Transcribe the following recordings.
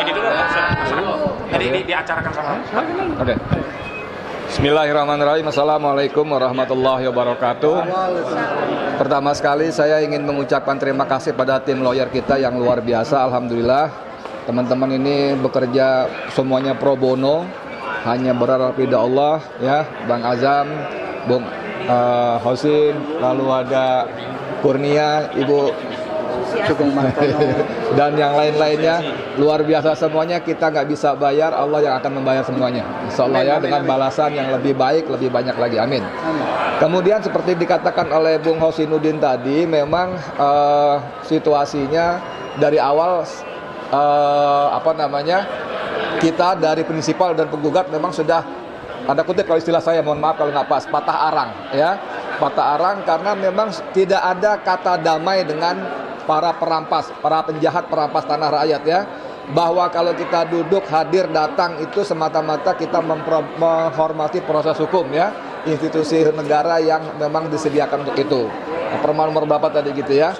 Ini dulu tadi diacarakan sama. Oke. Bismillahirrahmanirrahim. Assalamualaikum warahmatullahi wabarakatuh. Pertama sekali saya ingin mengucapkan terima kasih pada tim lawyer kita yang luar biasa. Alhamdulillah teman-teman ini bekerja semuanya pro bono, hanya berharap ridha Allah ya. Bang Azam, Bung Hosin, lalu ada Kurnia, Ibu dan yang lain-lainnya, luar biasa semuanya. Kita nggak bisa bayar, Allah yang akan membayar semuanya, insya Allah ya, dengan balasan yang lebih baik, lebih banyak lagi, amin. Kemudian seperti dikatakan oleh Bung Hosinuddin tadi, memang situasinya dari awal kita dari prinsipal dan penggugat memang sudah, ada kutip kalau istilah saya, mohon maaf kalau nggak pas, patah arang ya, patah arang karena memang tidak ada kata damai dengan para perampas, para penjahat perampas tanah rakyat ya. Bahwa kalau kita duduk hadir datang itu semata-mata kita menghormati proses hukum ya, institusi negara yang memang disediakan untuk itu. Permohonan nomor berapa tadi gitu ya.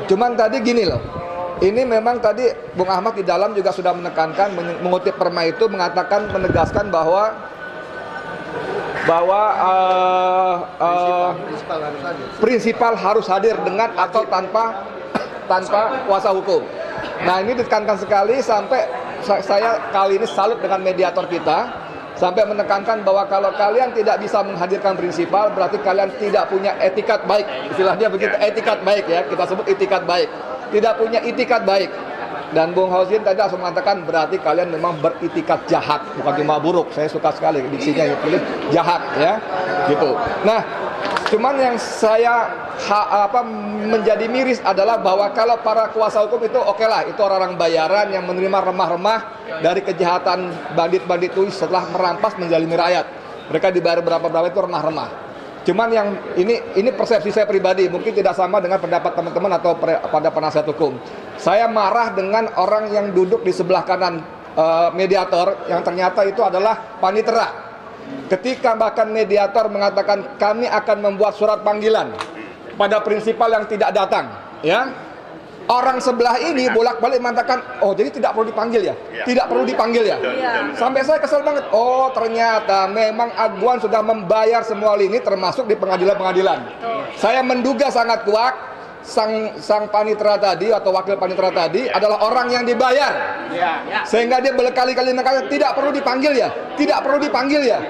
Cuman tadi gini loh, ini memang tadi Bung Ahmad di dalam juga sudah menekankan, mengutip Perma itu mengatakan, menegaskan bahwa prinsipal harus hadir dengan atau tanpa kuasa hukum. Nah ini ditekankan sekali, sampai saya kali ini salut dengan mediator kita, sampai menekankan bahwa kalau kalian tidak bisa menghadirkan prinsipal, berarti kalian tidak punya etikat baik, istilahnya begitu, etikat baik ya, kita sebut etikat baik, tidak punya itikat baik. Dan Bung Hausin tadi langsung mengatakan berarti kalian memang beritikat jahat, bukan cuma buruk. Saya suka sekali diksinya tulis jahat ya, gitu. Nah, cuman yang saya menjadi miris adalah bahwa kalau para kuasa hukum itu oke lah, itu orang-orang bayaran yang menerima remah-remah dari kejahatan bandit-bandit itu setelah merampas menzalimi rakyat. Mereka dibayar berapa-berapa itu remah-remah. Cuman yang ini persepsi saya pribadi, mungkin tidak sama dengan pendapat teman-teman atau pada penasihat hukum. Saya marah dengan orang yang duduk di sebelah kanan mediator yang ternyata itu adalah panitera. Ketika bahkan mediator mengatakan kami akan membuat surat panggilan pada prinsipal yang tidak datang, ya. Orang sebelah ini bolak-balik mengatakan, oh jadi tidak perlu dipanggil ya? Tidak perlu dipanggil ya? Sampai saya kesel banget. Oh ternyata memang aguan sudah membayar semua lini termasuk di pengadilan-pengadilan. Saya menduga sangat kuat sang panitera tadi atau wakil panitera tadi adalah orang yang dibayar. Sehingga dia berkali-kali mengatakan tidak perlu dipanggil ya? Tidak perlu dipanggil ya?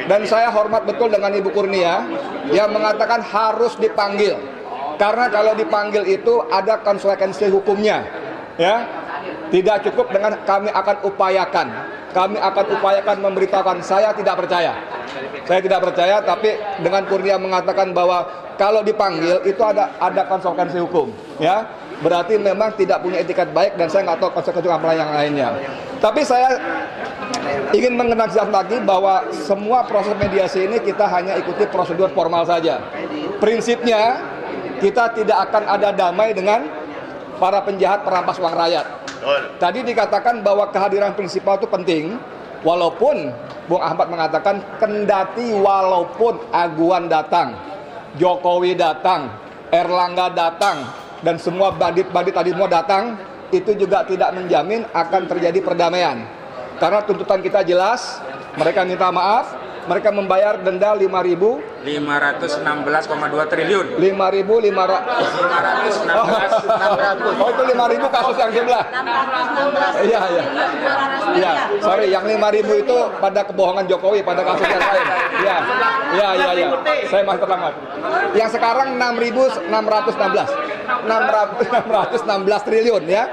Dan saya hormat betul dengan Ibu Kurnia yang mengatakan harus dipanggil. Karena kalau dipanggil itu ada konsekuensi hukumnya, ya. Tidak cukup dengan kami akan upayakan memberitahukan. Saya tidak percaya, tapi dengan Kurnia mengatakan bahwa kalau dipanggil itu ada konsekuensi hukum, ya. Berarti memang tidak punya etikat baik dan saya nggak tahu konsekuensi apa yang lainnya. Tapi saya ingin mengenalkan lagi bahwa semua proses mediasi ini kita hanya ikuti prosedur formal saja. Prinsipnya kita tidak akan ada damai dengan para penjahat perampas uang rakyat. Tadi dikatakan bahwa kehadiran prinsipal itu penting, walaupun Bung Ahmad mengatakan kendati walaupun aguan datang, Jokowi datang, Erlangga datang, dan semua bandit-bandit tadi semua datang, itu juga tidak menjamin akan terjadi perdamaian. Karena tuntutan kita jelas, mereka minta maaf, mereka membayar denda 5.516,2 triliun. 5.500. Oh itu 5.000 kasus yang sebelah. Iya. Iya, sorry, yang 5.000 itu pada kebohongan Jokowi, pada kasus yang lain. Iya. Saya masih terlambat. Yang sekarang 616 triliun ya.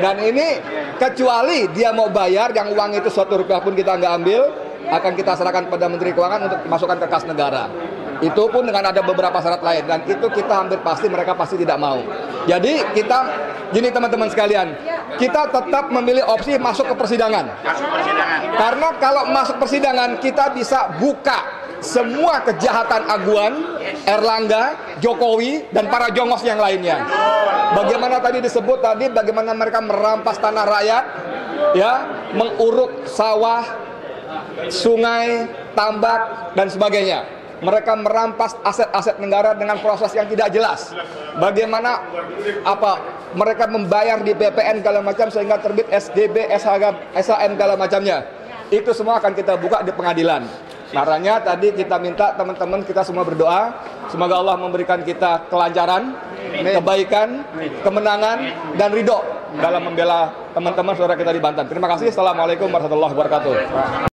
Dan ini kecuali dia mau bayar yang uang itu suatu rupiah pun kita nggak ambil, akan kita serahkan pada Menteri Keuangan untuk dimasukkan ke kas negara. Itu pun dengan ada beberapa syarat lain, dan itu kita hampir pasti mereka pasti tidak mau. Jadi kita gini teman-teman sekalian, kita tetap memilih opsi masuk ke persidangan. Karena kalau masuk persidangan kita bisa buka semua kejahatan aguan, Erlangga, Jokowi, dan para jongos yang lainnya. Bagaimana tadi disebut tadi, bagaimana mereka merampas tanah rakyat, ya, menguruk sawah, sungai, tambak, dan sebagainya. mereka merampas aset-aset negara dengan proses yang tidak jelas. Bagaimana mereka membayar di BPN segala macam sehingga terbit SGB, SHM segala macamnya. Itu semua akan kita buka di pengadilan. Makanya tadi kita minta teman-teman kita semua berdoa, semoga Allah memberikan kita kelancaran, kebaikan, kemenangan, dan ridho dalam membela teman-teman saudara kita di Banten. Terima kasih. Assalamualaikum warahmatullahi wabarakatuh.